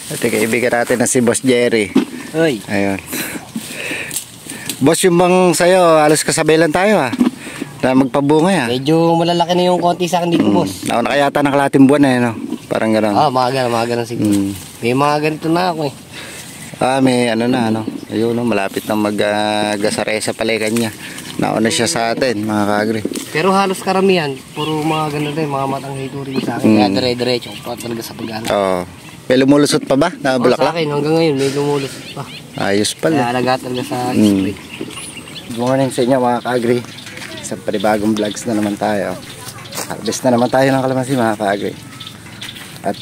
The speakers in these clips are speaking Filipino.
Ito kaibigan natin na si Boss Jerry. Hoy. Ayun. Boss, yung bang sa'yo, halos kasabay lang tayo na magpabunga ya. Medyo malalaki na yung konti sa akin dito, boss. Nauna kaya yata ng kalating buwan no? Parang gano'n. Mga ganun siguro. May mga ganito na ako may ayun malapit na mag-gasaresa palikan niya. Nauna siya sa atin, mga kaagri. Pero halos karamihan, puro mga ganun rin, mga matanghito rin sa akin. Kaya dire-diretso, talaga sa pag-anak. May lumulusot pa ba na bulaklak? Sa akin, hanggang ngayon may lumulusot pa. Ayos pala. Kaya alaga talaga sa spray. Good morning sa inyo mga kaagri. Sa panibagong vlogs na naman tayo. Harvest na naman tayo ng kalamansi mga kaagri. At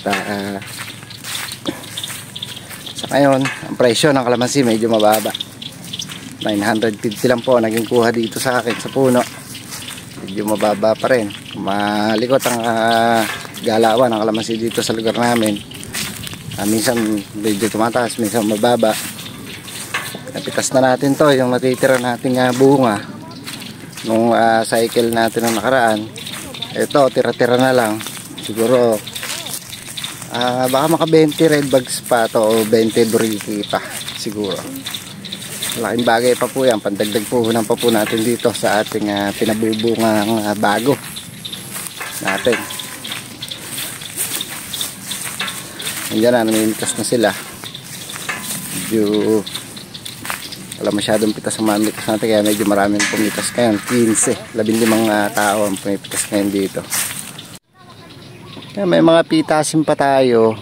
sa ngayon, ang presyo ng kalamansi medyo mababa. 950 lang po naging kuha dito sa akin sa puno. Medyo mababa pa rin. Malikot ang galawan ng kalamansi dito sa lugar namin. Minsan medyo tumataas, minsan mababa. Napitas na natin to, yung natitira nating bunga nung cycle natin ng nakaraan. Ito, tira-tira na lang. Siguro baka maka 20 red bags pa to o 20 buriki pa siguro. Laking bagay pa po yan, pandagdag puhunan pa po natin dito sa ating pinabubungang bago natin. Andiyan na, namimitas na sila. Medyo wala masyadong pitas ang mamitas natin, kaya medyo maraming pumitas ngayon. 15, 15 tao ang pumitas ngayon dito. Kaya may mga pitasin pa tayo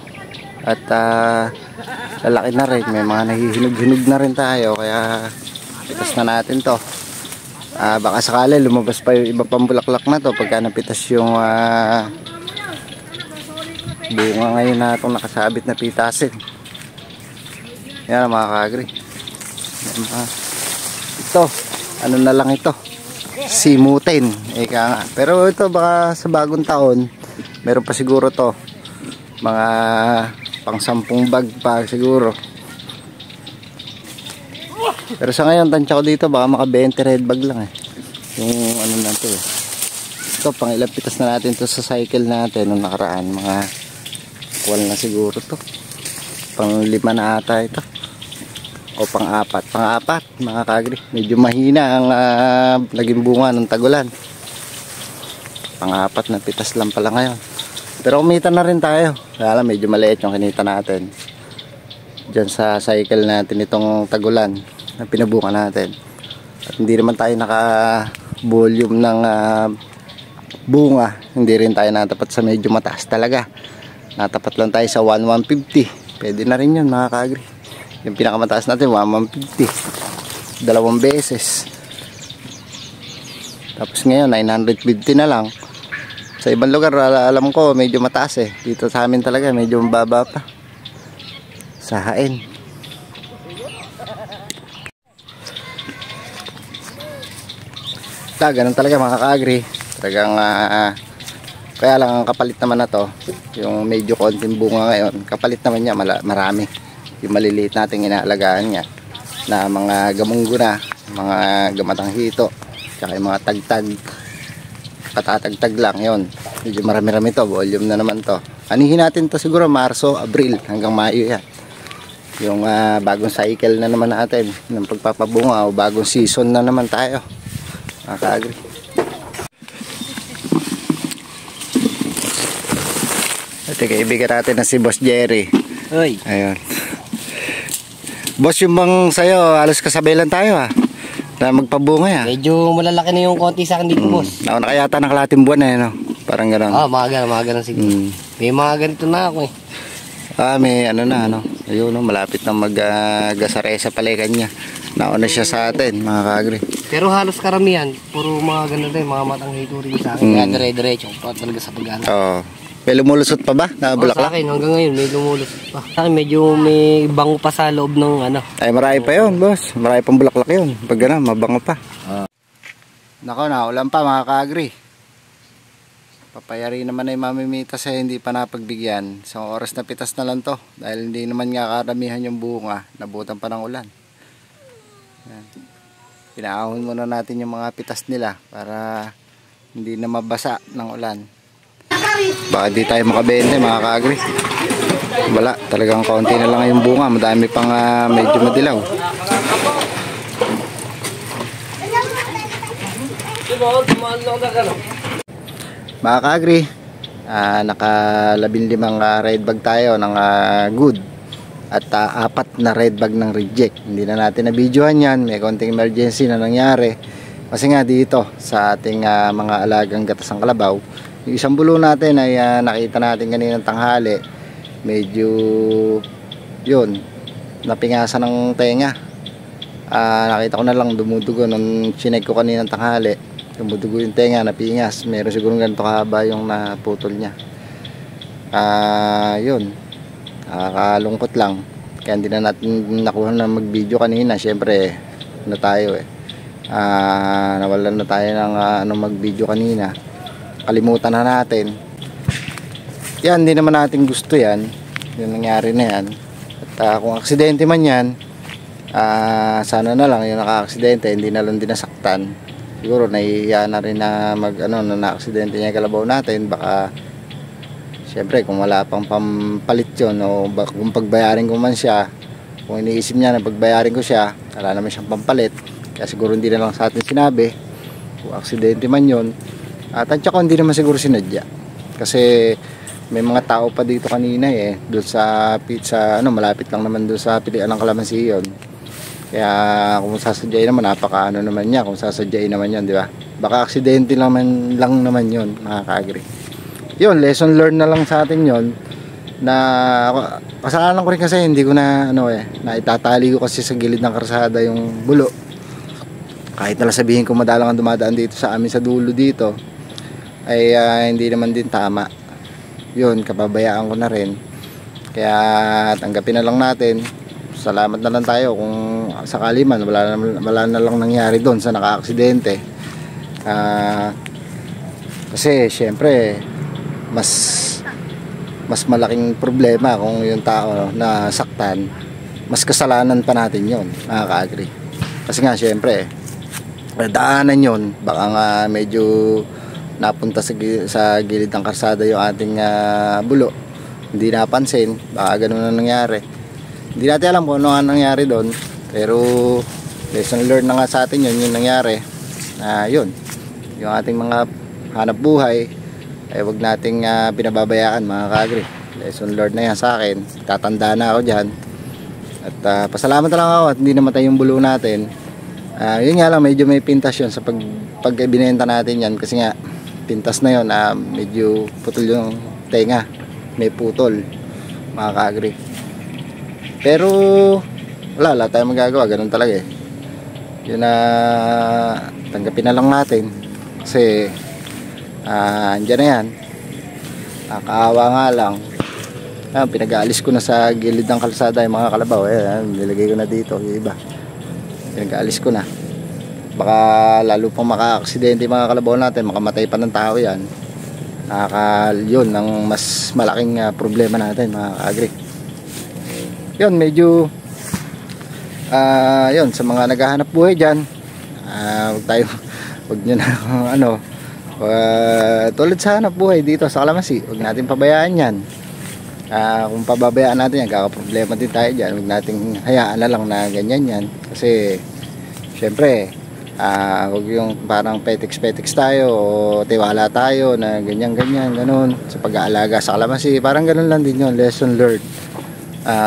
at lalaki na rin, may mga nahihinog-hinog na rin tayo, kaya pitas na natin to. Baka sakali lumabas pa yung iba pang bulaklak na to pagka napitas yung bunga ngayon na itong nakasabit na pitasin. Yan mga kaagri. Ito, ano na lang ito, simutin ika nga. Pero ito baka sa bagong taon meron pa siguro to, mga pang 10 bag pa siguro. Pero sa ngayon tansya ko dito baka maka 20 red bag lang yung ano na to Ito pang ilang pitas na natin to sa cycle natin nung nakaraan. Mga kuwal na siguro to, pang 5 na ata ito o pang 4 mga kaagri. Medyo mahina ang naging bunga ng tagulan. Pang 4 na pitas lang pala ngayon. Pero kumita na rin tayo. Kaya lang medyo maliit yung kinita natin dyan sa cycle natin itong tagulan na pinabunga natin. At hindi naman tayo naka volume ng bunga. Hindi rin tayo natapat sa medyo mataas talaga. Natapat lang tayo sa 1,150. Pwede na rin yun mga kaagri. Yung pinakamataas natin 1,150, 2 beses. Tapos ngayon 950 na lang. Sa ibang lugar alam ko medyo mataas dito sa amin talaga medyo mababa pa sa hain. Ganun talaga mga kaagri. Talagang kaya lang ang kapalit naman na to, yung medyo konting bunga ngayon, kapalit naman niya marami. Yung maliliit nating inaalagaan niya na mga gamunggo na, mga gamatang hito, tsaka yung mga tagtag, patatagtag lang yon. Medyo marami-rami to, volume na naman to. Anihin natin to siguro Marso, Abril hanggang Mayo yan. Yung bagong cycle na naman natin ng pagpapabunga o bagong season na naman tayo mga kaagri. Ito kaibigan natin na si Boss Jerry. Hoy. Ayun. Boss, yung bang sa'yo, halos kasabay lang tayo na magpabunga ya. Medyo malalaki na yung konti sa akin dito, boss. Nauna kaya yata ng kalating buwan parang gano'n. Mga ganun siguro. May mga ganito na ako may ayun malapit na mag-gasaresa palikan niya. Nauna siya sa atin mga kaagri. Pero halos karamihan, puro mga ganun rin, mga matanghito rin sa akin. Kaya dire-diretso, talaga sa pag-anak. May lumulusot pa ba na bulaklak? Sa akin hanggang ngayon may lumulusot pa. Sa akin medyo may bango pa sa loob ng Ay marami pa yun boss, marami pang bulaklak yun. Pag gano'n mabango pa. Nako, naulan pa mga kaagri. Papayari naman ay mamimitas hindi pa napagbigyan. Isang oras na pitas na lang to. Dahil hindi naman nga karamihan yung bunga. Nabutan pa ng ulan. Yan. Pinaahon muna natin yung mga pitas nila para hindi na mabasa ng ulan. Baka di tayo makabente mga kaagri. Wala, talagang kaunti na lang yung bunga. Madami pang medyo madilaw. Mga ka-agri, naka-15 red bag tayo ng good at 4 na red bag ng reject. Hindi na natin na-videohan yan, may konting emergency na nangyari kasi nga dito sa ating mga alagang gatasang kalabaw, yung isang bulo natin ay nakita natin kaninang tanghali, medyo yun, napingasa ng tenga. Nakita ko na lang dumudugo nung chinek ko kaninang tanghali, dumudugo yung tenga, napingas. Meron siguro ganito kahaba yung naputol niya. Yun, nakakalungkot lang. Kaya hindi na natin nakuha na mag video kanina. Syempre na tayo nawalan na tayo ng mag video kanina, kalimutan na natin yan. Hindi naman natin gusto yan, yung nangyari na yan. At kung aksidente man yan, sana na lang yung naka-aksidente hindi na lang dinasaktan. Siguro nahihiya na rin na na na-aksidente niya yung kalabaw natin. Baka syempre kung wala pang pampalit yun, o kung pagbayarin ko man siya, kung iniisip niya na pagbayarin ko siya, wala naman siyang pampalit, kaya siguro hindi na lang sa atin sinabi kung aksidente man yun. At tsaka hindi naman siguro sinadya, kasi may mga tao pa dito kanina doon sa pizza, malapit lang naman doon sa pilihan ng kalamansi yun. Kaya kung sasadyain naman, naman niya kung sasadyain naman yun, di ba? Baka aksidente lang naman yun, mga ka-agri. Yun, lesson learned na lang sa atin yun, na kasalanan ko rin kasi hindi ko na na itatali ko kasi sa gilid ng karsada yung bulo. Kahit nalang sabihin ko madalang ang dumadaan dito sa amin sa dulo dito, ay hindi naman din tama yun, kapabayaan ko na rin. Kaya tanggapin na lang natin, salamat na lang tayo kung sakali man wala na lang nangyari doon sa naka-aksidente. Kasi syempre mas malaking problema kung yung tao na saktan, mas kasalanan pa natin yon, mga ka-agri. Kasi nga syempre daanan yon, baka nga medyo napunta sa gilid ng karsada yung ating bulo, hindi napansin, baka ganun na nangyari. Hindi natin alam kung ano nga nangyari doon, pero lesson learned na nga sa atin yun, yung nangyari. Yun, yung ating mga hanap buhay ay wag nating pinababayaan, mga ka-agri. Lesson learned na yan sa akin, tatanda na ako dyan. At pasalamat na lang ako at hindi namatay yung bulo natin. Yun nga lang, medyo may pintas yun sa pag binenta natin yan, kasi nga pintas na yun, medyo putol yung tenga, may putol, mga ka-agri. Pero wala tayong magagawa, ganun talaga yun, tanggapin na lang natin kasi andyan na yan. Nakakaawa nga lang, pinag-aalis ko na sa gilid ng kalsada yung mga kalabaw. Nilagay ko na dito yung iba, pinag-aalis ko na. Baka lalo pang maka-aksidente mga kalabaw natin, makamatay pa ng tao yan. Yun ang mas malaking problema natin, mga ka-agri. Yun, medyo yun, sa mga naghahanap buhay dyan, wag nyo na tulad sa hanap buhay dito sa kalamansi, wag natin pabayaan yan. Kung pababayaan natin yan, kakaproblema din tayo dyan. Wag natin hayaan na lang na ganyan yan, kasi syempre wag yung parang petiks tayo o tiwala tayo na ganyan ganun sa pag-aalaga sa kalamansi. Parang ganun lang din yun, lesson learned.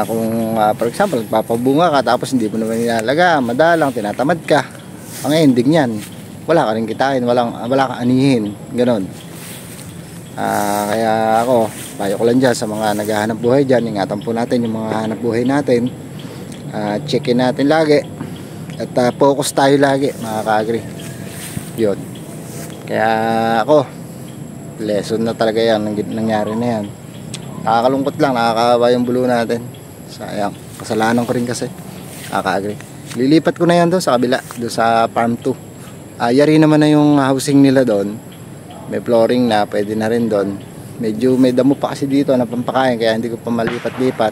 Kung for example nagpapabunga ka tapos hindi mo naman inalaga, madalang tinatamad ka, ang ending yan wala ka rin kitain, wala kang anihin, ganun. Kaya ako, payo ko lang dyan sa mga naghahanap buhay dyan, ingatan po natin yung mga hanap buhay natin, checkin natin lagi at focus tayo lagi, mga ka-agri. Yun, kaya ako, lesson na talaga yan, nangyari na yan. Nakakalungkot lang, nakakawa yung bulo natin, sayang, kasalanan ko rin kasi, mga ka-agri. Lilipat ko na yan doon sa kabila, doon sa farm 2. Yari naman na yung housing nila doon, may flooring na, pwede na rin doon. Medyo may damo pa kasi dito na pampakain, kaya hindi ko pa malipat-lipat.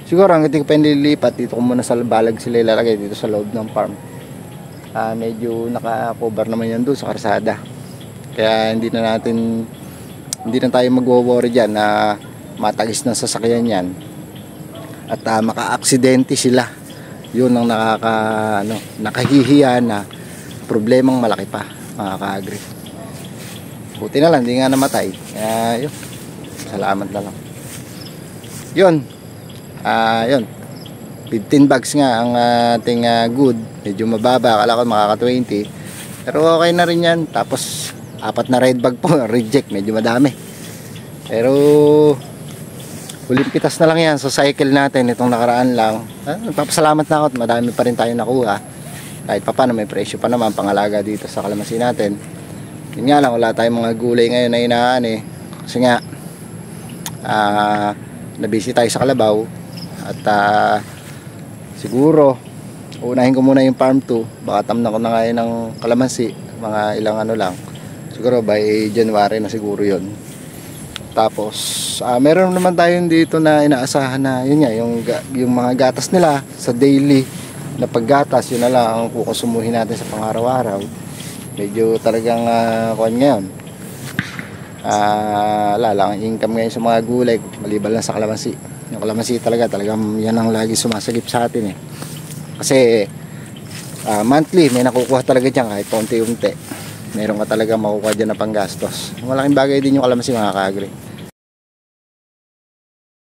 Siguro ang hindi ko pa nililipat, dito ko muna sa balag sila ilalagay, dito sa loob ng farm. Medyo naka-cover naman yan doon sa karsada, kaya hindi na tayo mag-worry dyan na matagis ng sasakyan yan. at maka-aksidente sila. Yun ang nakahihiya na problemang malaki pa, mga ka-agri. Buti na lang, hindi nga namatay. Kaya yun, salamat na lang. Yun, yun, 15 bags nga ang ating good. Medyo mababa, akala ko makaka 20, pero okay na rin yan. Tapos 4 na red bag po, reject, medyo madami. Pero huling pitas na lang yan sa cycle natin itong nakaraan lang. Papasalamat na ako at madami pa rin tayo nakuha. Kahit pa paano may presyo pa naman pangalaga dito sa kalamansi natin. Yun nga lang, wala tayong mga gulay ngayon na inahan eh. Kasi nga nabisi tayo sa Kalabaw. At siguro unahin ko muna yung farm 2. Baka tamnan ko na ngayon ng kalamansi. Mga ilang ano lang. Siguro by January na siguro yun. Tapos meron naman tayong dito na inaasahan na yun nga, yung mga gatas nila sa daily na paggatas, yun na lang ang kukonsumuhin natin sa pang-araw-araw. Medyo talagang kuwan ngayon, lang ang income ngayon sa mga gulay maliban lang sa kalamansi. Yung kalamansi talagang yan ang lagi sumasagip sa atin eh. Kasi monthly may nakukuha talaga dyan kahit paunti-unti. Meron ka talaga makukuha dyan na panggastos. Malaking bagay din yung kalamansi, mga ka-agri.